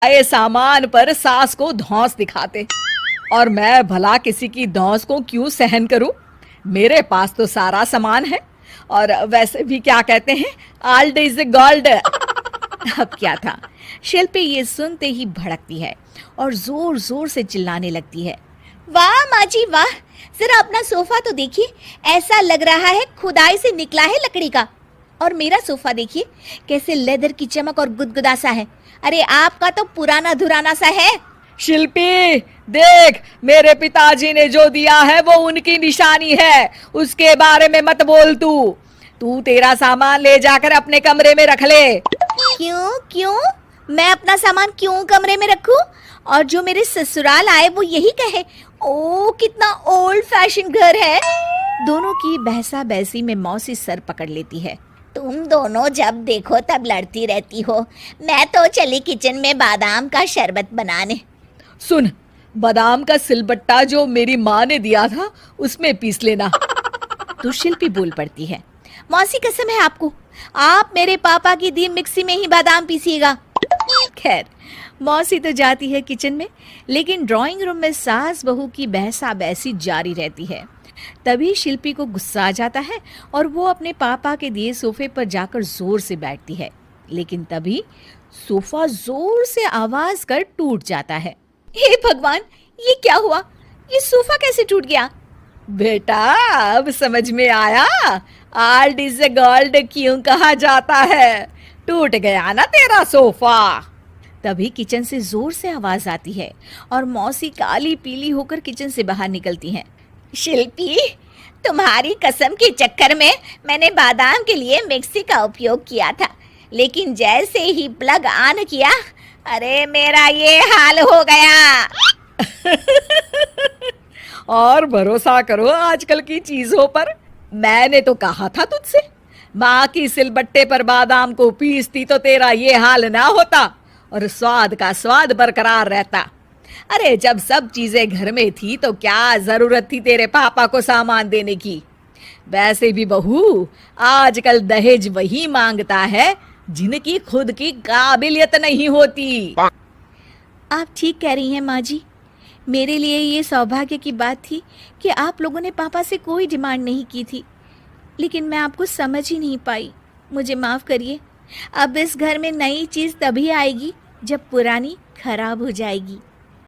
आए सामान पर सास को धौंस दिखाते। और मैं भला किसी की धौंस को क्यों सहन करूं? मेरे पास तो सारा सामान है। और वैसे भी क्या कहते हैं, ओल्ड इज गोल्ड। अब क्या था, शिल्पी ये सुनते ही भड़कती है और जोर जोर से चिल्लाने लगती है। वाह माँ जी वाह, जरा अपना सोफा तो देखिए, ऐसा लग रहा है खुदाई से निकला है लकड़ी का। और मेरा सोफा देखिए कैसे लेदर की चमक और गुदगुदा सा है। अरे आपका तो पुराना धुराना सा है। शिल्पी देख, मेरे पिताजी ने जो दिया है वो उनकी निशानी है, उसके बारे में मत बोल। तू तेरा सामान ले जाकर अपने कमरे में रख ले। क्यों क्यों? मैं अपना सामान क्यों कमरे में रखूं? और जो मेरे ससुराल आए वो यही कहे, ओ कितना ओल्ड फैशन घर है। दोनों की बहसा बहसी में मौसी सर पकड़ लेती है। तुम दोनों जब देखो तब लड़ती रहती हो। मैं तो चली किचन में बादाम का शरबत बनाने। सुन, बादाम का सिलबट्टा जो मेरी माँ ने दिया था उसमें पीस लेना। तो शिल्पी बोल पड़ती है। मौसी कसम है आपको, आप मेरे पापा की दी मिक्सी में ही बादाम पीसिएगा। खैर, मौसी तो जाती है किचन में, लेकिन ड्राइंग रूम में सास बहू की बहसा बहसी जारी रहती है। तभी शिल्पी को गुस्सा आ जाता है और वो अपने पापा के दिए सोफे पर जाकर जोर से बैठती है। लेकिन तभी सोफा जोर से आवाज कर टूट जाता है। हे भगवान, ये क्या हुआ? ये सोफा कैसे टूट गया? बेटा, अब समझ में आया ओल्ड इज गोल्ड क्यों कहा जाता है। टूट गया ना तेरा सोफा। तभी किचन से जोर से आवाज आती है और मौसी काली पीली होकर किचन से बाहर निकलती हैं। शिल्पी, तुम्हारी कसम के चक्कर में मैंने बादाम के लिए मिक्सी का उपयोग किया था, लेकिन जैसे ही प्लग ऑन किया, अरे मेरा ये हाल हो गया। और भरोसा करो आजकल की चीजों पर। मैंने तो कहा था तुझसे, माँ की सिलबट्टे पर बादाम को पीसती तो तेरा ये हाल ना होता और स्वाद का स्वाद बरकरार रहता। अरे जब सब चीजें घर में थी तो क्या जरूरत थी तेरे पापा को सामान देने की। वैसे भी बहू, आजकल दहेज वही मांगता है जिनकी खुद की काबिलियत नहीं होती। आप ठीक कह रही हैं माँ जी। मेरे लिए ये सौभाग्य की बात थी कि आप लोगों ने पापा से कोई डिमांड नहीं की थी, लेकिन मैं आपको समझ ही नहीं पाई। मुझे माफ़ करिए। अब इस घर में नई चीज़ तभी आएगी जब पुरानी खराब हो जाएगी।